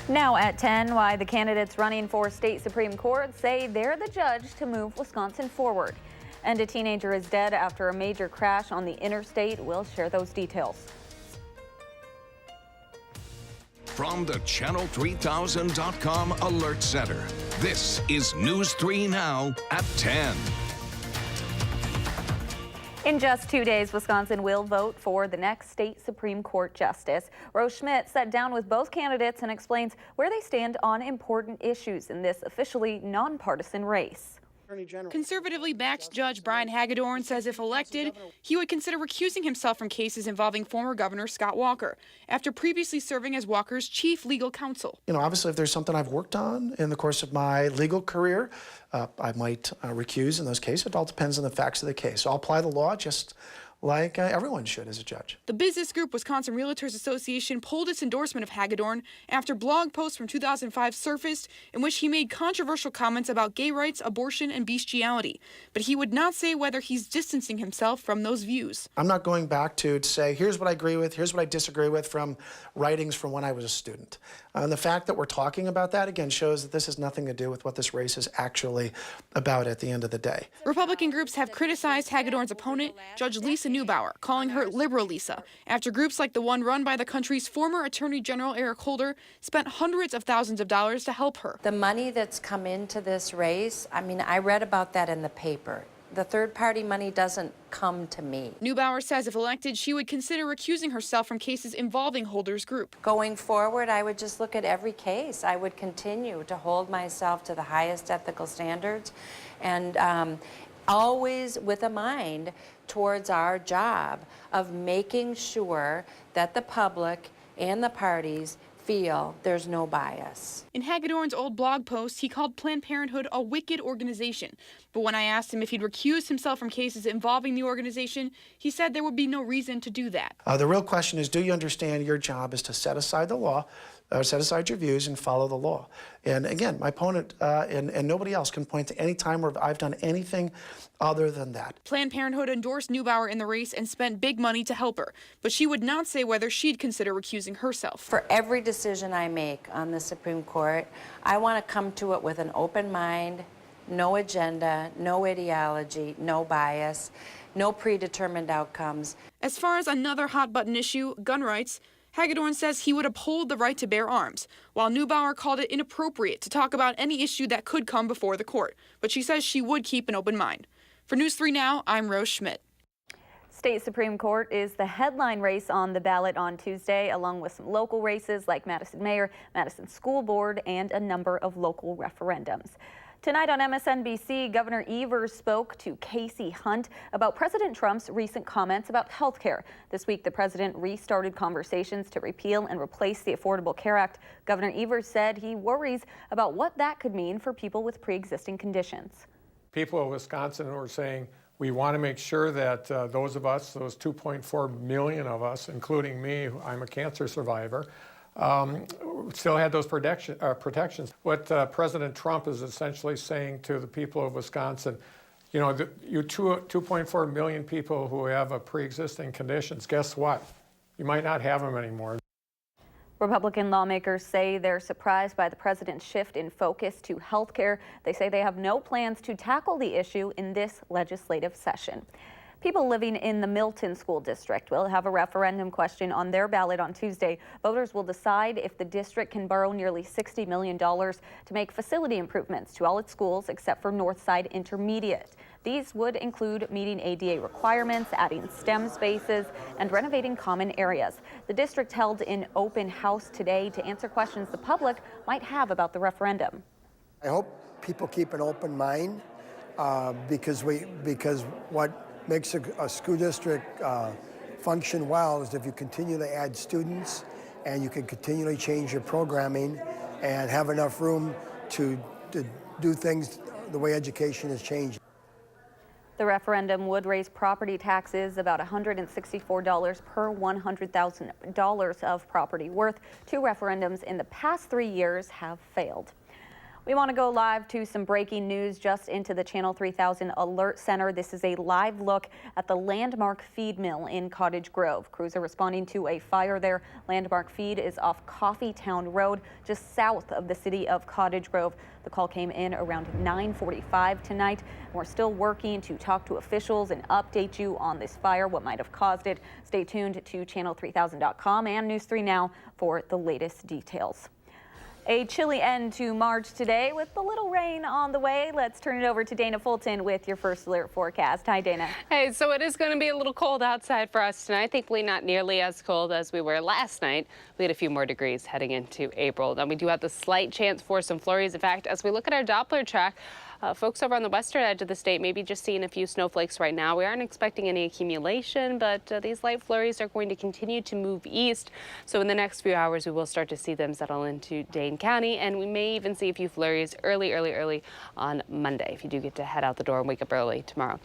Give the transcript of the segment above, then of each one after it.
Now at 10, why the candidates running for state Supreme Court say they're the judge to move Wisconsin forward. And a teenager is dead after a major crash on the interstate. We'll share those details. From the Channel3000.com Alert Center, this is News 3 Now at 10. In just 2 days, Wisconsin will vote for the next state Supreme Court justice. Rose Schmidt sat down with both candidates and explains where they stand on important issues in this officially nonpartisan race. Conservatively backed Judge Brian Hagedorn says if elected, he would consider recusing himself from cases involving former Governor Scott Walker, after previously serving as Walker's chief legal counsel. Obviously, if there's something I've worked on in the course of my legal career, I might recuse in those cases. It all depends on the facts of the case. So I'll apply the law just like everyone should as a judge. The business group Wisconsin Realtors Association pulled its endorsement of Hagedorn after blog posts from 2005 surfaced in which he made controversial comments about gay rights, abortion, and bestiality. But he would not say whether he's distancing himself from those views. I'm not going back to say, here's what I agree with, here's what I disagree with from writings from when I was a student. And the fact that we're talking about that, again, shows that this has nothing to do with what this race is actually about at the end of the day. Republican groups have criticized Hagedorn's opponent, Judge Lisa Neubauer, calling her Liberal Lisa, after groups like the one run by the country's former Attorney General Eric Holder spent hundreds of thousands of dollars to help her. The money that's come into this race, I read about that in the paper. The third-party money doesn't come to me. Neubauer says if elected, she would consider recusing herself from cases involving Holder's group. Going forward, I would just look at every case. I would continue to hold myself to the highest ethical standards and always with a mind towards our job of making sure that the public and the parties feel there's no bias. In Hagedorn's old blog post, he called Planned Parenthood a wicked organization. But when I asked him if he'd recuse himself from cases involving the organization, he said there would be no reason to do that. The real question is, do you understand your job is to set aside the law, set aside your views and follow the law? And again, my opponent and nobody else can point to any time where I've done anything other than that. Planned Parenthood endorsed Neubauer in the race and spent big money to help her, but she would not say whether she'd consider recusing herself. For every decision I make on the Supreme Court, I want to come to it with an open mind, no agenda, no ideology, no bias, no predetermined outcomes. As far as another hot-button issue, gun rights, Hagedorn says he would uphold the right to bear arms, while Neubauer called it inappropriate to talk about any issue that could come before the court. But she says she would keep an open mind. For News 3 Now, I'm Rose Schmidt. State Supreme Court is the headline race on the ballot on Tuesday, along with some local races like Madison Mayor, Madison School Board, and a number of local referendums. Tonight on MSNBC, Governor Evers spoke to Casey Hunt about President Trump's recent comments about health care. This week, the president restarted conversations to repeal and replace the Affordable Care Act. Governor Evers said he worries about what that could mean for people with pre-existing conditions. People of Wisconsin are saying, we want to make sure that those of us, those 2.4 million of us, including me, I'm a cancer survivor, still had those protections. What President Trump is essentially saying to the people of Wisconsin, you 2.4 million people who have a pre-existing conditions, guess what? You might not have them anymore. Republican lawmakers say they're surprised by the president's shift in focus to health care. They say they have no plans to tackle the issue in this legislative session. People living in the Milton School District will have a referendum question on their ballot on Tuesday. Voters will decide if the district can borrow nearly $60 million to make facility improvements to all its schools except for Northside Intermediate. These would include meeting ADA requirements, adding STEM spaces, and renovating common areas. The district held an open house today to answer questions the public might have about the referendum. I hope people keep an open mind because what makes a school district function well is if you continue to add students and you can continually change your programming and have enough room to do things the way education is changing. The referendum would raise property taxes about $164 per $100,000 of property worth. Two referendums in the past 3 years have failed. We want to go live to some breaking news just into the Channel 3000 Alert Center. This is a live look at the Landmark Feed Mill in Cottage Grove. Crews are responding to a fire there. Landmark Feed is off Coffeetown Road, just south of the city of Cottage Grove. The call came in around 9:45 tonight. We're still working to talk to officials and update you on this fire, what might have caused it. Stay tuned to channel3000.com and News 3 Now for the latest details. A chilly end to March today with a little rain on the way. Let's turn it over to Dana Fulton with your first alert forecast. Hi, Dana. Hey, so it is going to be a little cold outside for us tonight. Thankfully, not nearly as cold as we were last night. We had a few more degrees heading into April. Now, we do have the slight chance for some flurries. In fact, as we look at our Doppler track, folks over on the western edge of the state may be just seeing a few snowflakes right now. We aren't expecting any accumulation, but these light flurries are going to continue to move east. So in the next few hours, we will start to see them settle into Dane County, and we may even see a few flurries early on Monday if you do get to head out the door and wake up early tomorrow.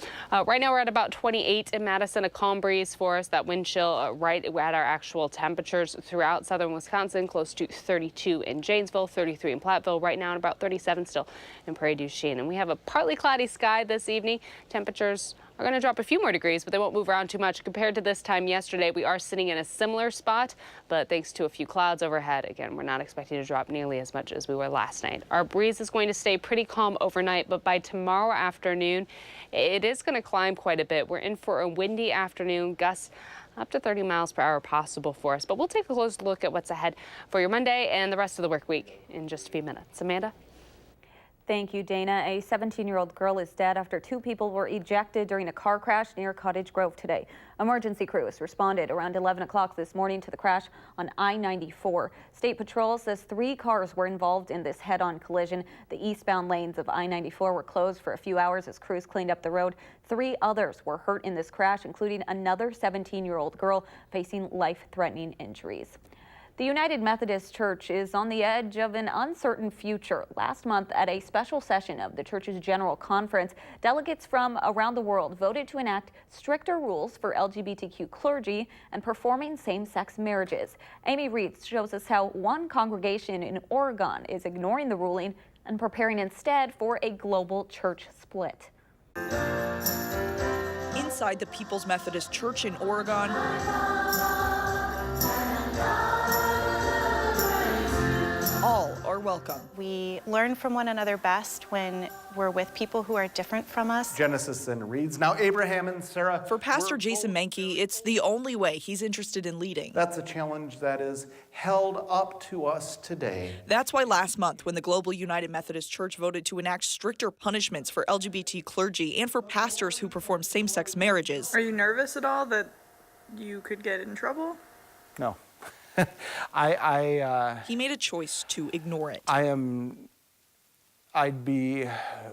Right now, we're at about 28 in Madison, a calm breeze for us. That wind chill right at our actual temperatures throughout southern Wisconsin, close to 32 in Janesville, 33 in Platteville, right now, and about 37 still in Prairie du Chien. And we have a partly cloudy sky this evening. Temperatures are going to drop a few more degrees, but they won't move around too much. Compared to this time yesterday, we are sitting in a similar spot, but thanks to a few clouds overhead, again, we're not expecting to drop nearly as much as we were last night. Our breeze is going to stay pretty calm overnight, but by tomorrow afternoon, it is going to climb quite a bit. We're in for a windy afternoon, gusts up to 30 miles per hour possible for us, but we'll take a close look at what's ahead for your Monday and the rest of the work week in just a few minutes. Amanda? Thank you, Dana. A 17-year-old girl is dead after two people were ejected during a car crash near Cottage Grove today. Emergency crews responded around 11 o'clock this morning to the crash on I-94. State Patrol says 3 cars were involved in this head-on collision. The eastbound lanes of I-94 were closed for a few hours as crews cleaned up the road. 3 others were hurt in this crash, including another 17-year-old girl facing life-threatening injuries. The United Methodist Church is on the edge of an uncertain future. Last month, at a special session of the church's General Conference, delegates from around the world voted to enact stricter rules for LGBTQ clergy and performing same-sex marriages. Amy Reed shows us how one congregation in Oregon is ignoring the ruling and preparing instead for a global church split. Inside the People's Methodist Church in Oregon, all are welcome. We learn from one another best when we're with people who are different from us. Genesis then reads, now Abraham and Sarah. For Pastor Jason Menke, it's the only way he's interested in leading. That's a challenge that is held up to us today. That's why last month, when the Global United Methodist Church voted to enact stricter punishments for LGBT clergy and for pastors who perform same-sex marriages. Are you nervous at all that you could get in trouble? No. He made a choice to ignore it. I'd be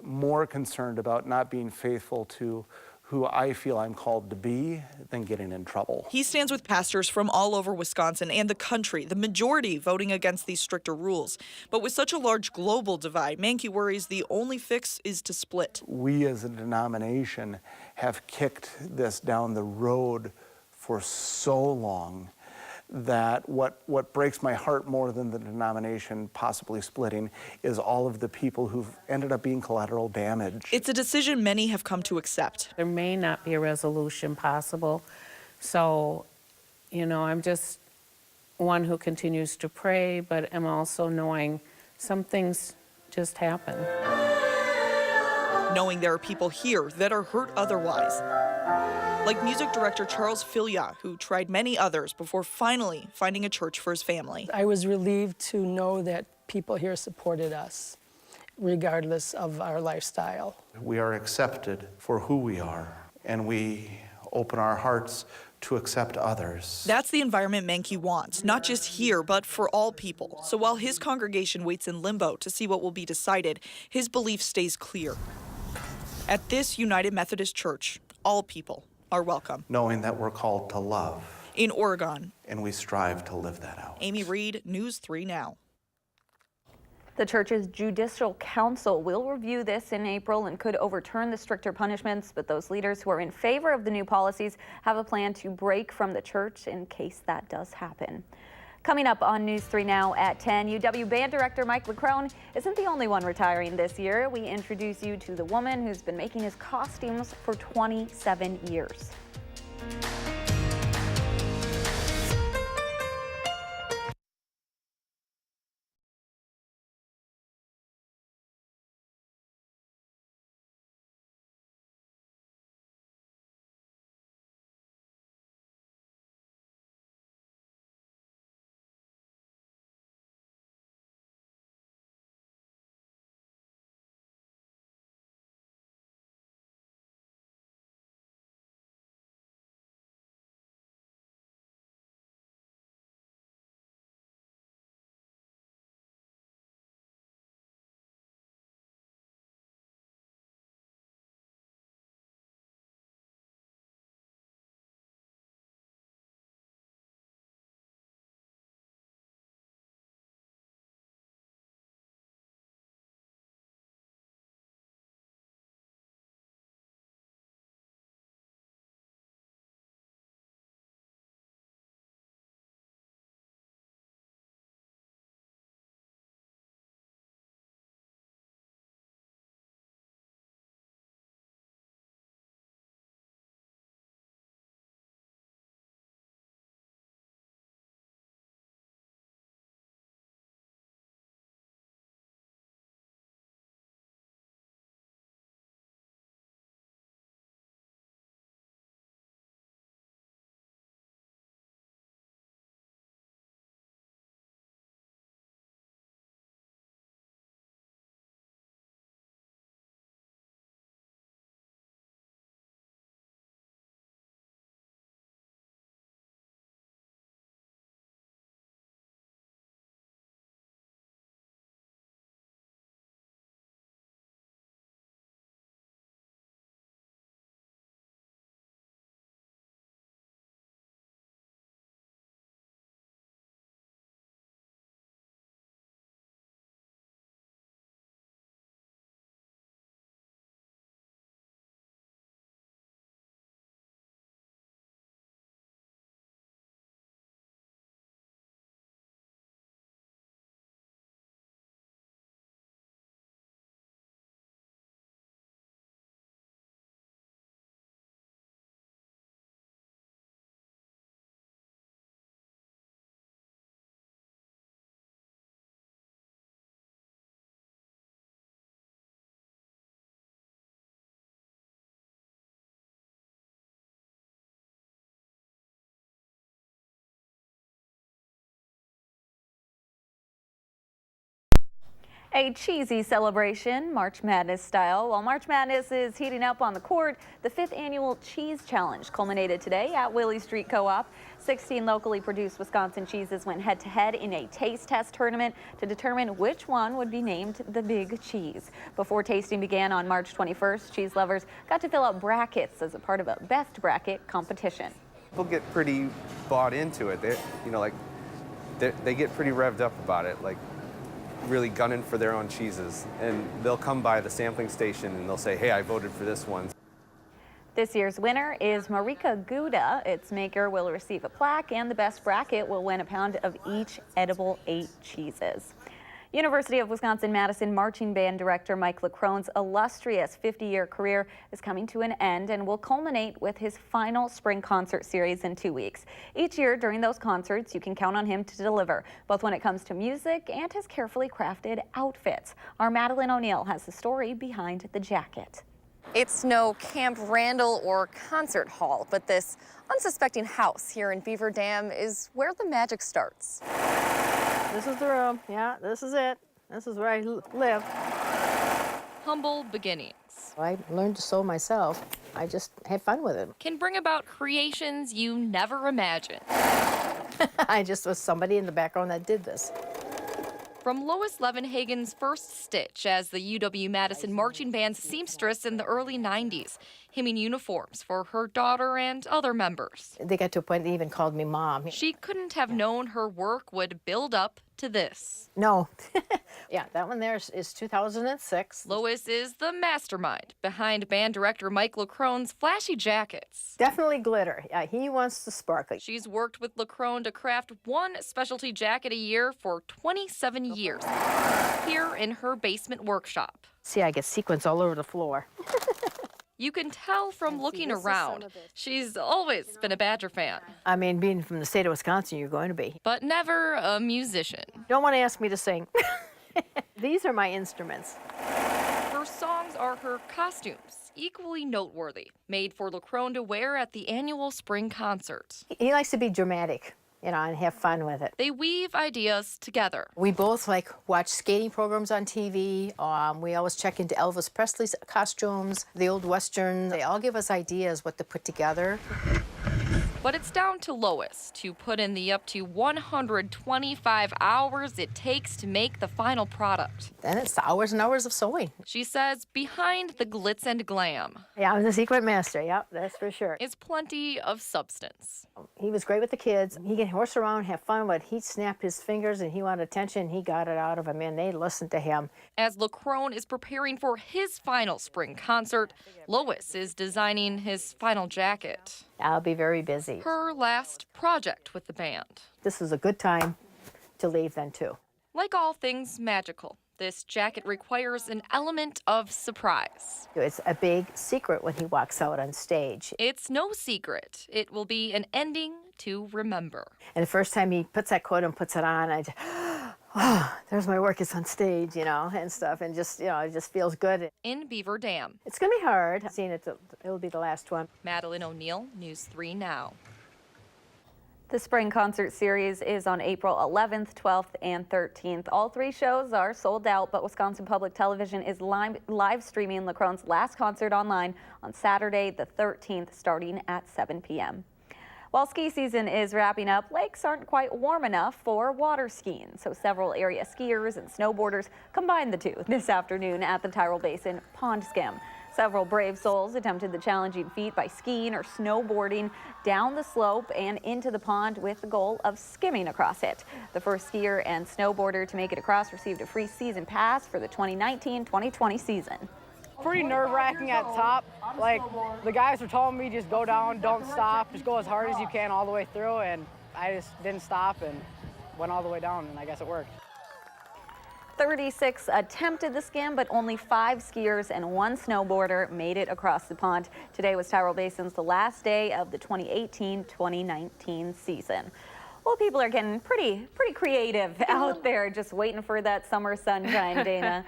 more concerned about not being faithful to who I feel I'm called to be than getting in trouble. He stands with pastors from all over Wisconsin and the country, the majority voting against these stricter rules. But with such a large global divide, Menke worries the only fix is to split. We as a denomination have kicked this down the road for so long that what breaks my heart more than the denomination possibly splitting is all of the people who've ended up being collateral damage. It's a decision many have come to accept. There may not be a resolution possible. So, I'm just one who continues to pray, but am also knowing some things just happen. Knowing there are people here that are hurt otherwise. Like music director Charles Filia, who tried many others before finally finding a church for his family. I was relieved to know that people here supported us, regardless of our lifestyle. We are accepted for who we are, and we open our hearts to accept others. That's the environment Menke wants, not just here, but for all people. So while his congregation waits in limbo to see what will be decided, his belief stays clear. At this United Methodist Church, all people are welcome. Knowing that we're called to love. In Oregon. And we strive to live that out. Amy Reed, News 3 Now. The church's Judicial Council will review this in April and could overturn the stricter punishments, but those leaders who are in favor of the new policies have a plan to break from the church in case that does happen. Coming up on News 3 Now at 10, UW Band Director Mike LeCrone isn't the only one retiring this year. We introduce you to the woman who's been making his costumes for 27 years. A cheesy celebration, March Madness style. While March Madness is heating up on the court, the 5th annual Cheese Challenge culminated today at Willie Street Co-op. 16 locally produced Wisconsin cheeses went head-to-head in a taste test tournament to determine which one would be named the Big Cheese. Before tasting began on March 21st, cheese lovers got to fill out brackets as a part of a best bracket competition. People get pretty bought into it. They get pretty revved up about it. Really gunning for their own cheeses, and they'll come by the sampling station and they'll say, hey, I voted for this one. This year's winner is Marika Gouda. Its maker will receive a plaque, and the best bracket will win a pound of each edible 8 cheeses. University of Wisconsin-Madison Marching Band Director Mike LeCrone's illustrious 50-year career is coming to an end and will culminate with his final spring concert series in 2 weeks. Each year during those concerts, you can count on him to deliver, both when it comes to music and his carefully crafted outfits. Our Madeline O'Neill has the story behind the jacket. It's no Camp Randall or concert hall, but this unsuspecting house here in Beaver Dam is where the magic starts. This is the room. Yeah, this is it. This is where I live. Humble beginnings I learned to sew myself. I just had fun with it. can bring about creations you never imagined. I just was somebody in the background that did this. From Lois Levenhagen's first stitch as the UW-Madison Marching Band's seamstress in the early 90s, hemming uniforms for her daughter and other members. They got to a point they even called me Mom. She couldn't have known her work would build up to this. No. Yeah, that one there is 2006. Lois is the mastermind behind band director Mike LaCrone's flashy jackets. Definitely glitter. Yeah, he wants to sparkle. She's worked with LaCrone to craft one specialty jacket a year for 27 years here in her basement workshop. See, I get sequins all over the floor. You can tell from looking around, she's always been a Badger fan. I mean, being from the state of Wisconsin, you're going to be. But never a musician. Don't want to ask me to sing. These are my instruments. Her songs are her costumes, equally noteworthy, made for LaCrone to wear at the annual spring concert. He likes to be dramatic, you know, and have fun with it. They weave ideas together. We both watch skating programs on TV. We always check into Elvis Presley's costumes, the old Westerns. They all give us ideas what to put together. But it's down to Lois to put in the up to 125 hours it takes to make the final product. Then it's hours and hours of sewing. She says behind the glitz and glam. Yeah, I'm the secret master, yep, that's for sure. Is plenty of substance. He was great with the kids. He could horse around, have fun, but he snapped his fingers and he wanted attention. He got it out of them, and they listened to him. As LaCrone is preparing for his final spring concert, Lois is designing his final jacket. I'll be very busy. Her last project with the band. This is a good time to leave then, too. Like all things magical, this jacket requires an element of surprise. It's a big secret when he walks out on stage. It's no secret. It will be an ending to remember. And the first time he puts that coat and puts it on, I just, oh, there's my work. It's on stage, you know, and stuff. And just, you know, it just feels good. In Beaver Dam. It's going to be hard. Seeing it'll be the last one. Madeline O'Neill, News 3 Now. The spring concert series is on April 11th, 12th, and 13th. All three shows are sold out, but Wisconsin Public Television is live streaming LaCrone's last concert online on Saturday the 13th, starting at 7 p.m. While ski season is wrapping up, lakes aren't quite warm enough for water skiing, so several area skiers and snowboarders combined the two this afternoon at the Tyrrell Basin Pond Skim. Several brave souls attempted the challenging feat by skiing or snowboarding down the slope and into the pond with the goal of skimming across it. The first skier and snowboarder to make it across received a free season pass for the 2019-2020 season. Pretty nerve-wracking at the top. Like, the guys were telling me just go down, don't stop, just go as hard as you can all the way through, and I just didn't stop and went all the way down, and I guess it worked. 36 attempted the skim, but only 5 skiers and 1 snowboarder made it across the pond. Today was Tyrrell Basin's the last day of the 2018-2019 season. Well, people are getting pretty creative out there, just waiting for that summer sunshine, Dana.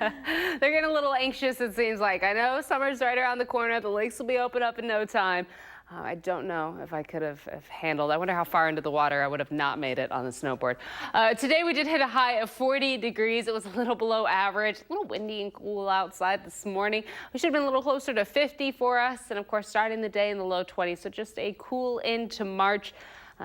They're getting a little anxious, it seems like. I know summer's right around the corner. The lakes will be open up in no time. I don't know if I could have handled. I wonder how far into the water I would have not made it on the snowboard. Today we did hit a high of 40 degrees. It was a little below average, a little windy and cool outside this morning. We should have been a little closer to 50 for us. And of course, starting the day in the low 20s. So just a cool into March.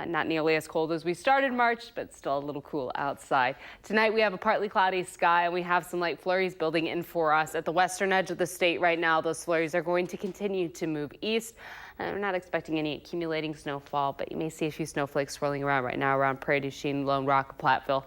Not nearly as cold as we started March, but still a little cool outside. Tonight we have a partly cloudy sky and we have some light flurries building in for us at the western edge of the state right now. Those flurries are going to continue to move east. We're not expecting any accumulating snowfall, but you may see a few snowflakes swirling around right now around Prairie du Chien, Lone Rock, Platteville,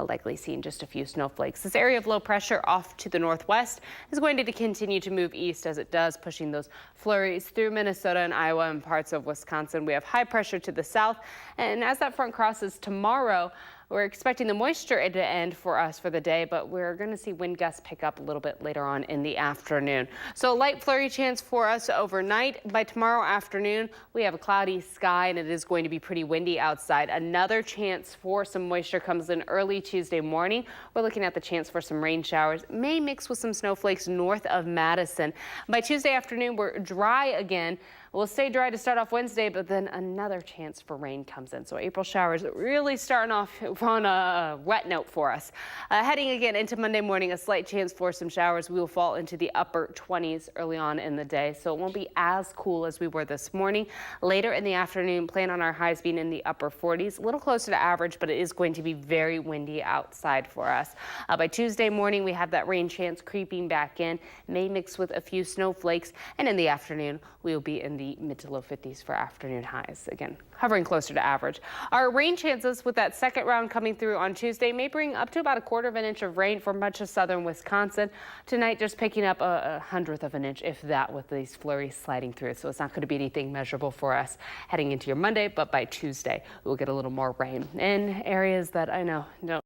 likely seeing just a few snowflakes. This area of low pressure off to the northwest is going to continue to move east as it does, pushing those flurries through Minnesota and Iowa and parts of Wisconsin. We have high pressure to the south, and as that front crosses tomorrow, we're expecting the moisture to end for us for the day, but we're going to see wind gusts pick up a little bit later on in the afternoon. So light flurry chance for us overnight. By tomorrow afternoon, we have a cloudy sky and it is going to be pretty windy outside. Another chance for some moisture comes in early Tuesday morning. We're looking at the chance for some rain showers, may mix with some snowflakes north of Madison. By Tuesday afternoon, we're dry again. We'll stay dry to start off Wednesday, but then another chance for rain comes in. So April showers really starting off on a wet note for us. Heading again into Monday morning, a slight chance for some showers. We will fall into the upper 20s early on in the day, so it won't be as cool as we were this morning. Later in the afternoon, plan on our highs being in the upper 40s, a little closer to average, but it is going to be very windy outside for us. By Tuesday morning, we have that rain chance creeping back in, may mix with a few snowflakes, and in the afternoon, we will be in the the mid to low 50s for afternoon highs. Again, hovering closer to average. Our rain chances with that second round coming through on Tuesday may bring up to about 1/4 of an inch of rain for much of southern Wisconsin. Tonight, just picking up a 1/100 of an inch, if that, with these flurries sliding through. So it's not going to be anything measurable for us heading into your Monday, but by Tuesday, we'll get a little more rain in areas that I know don't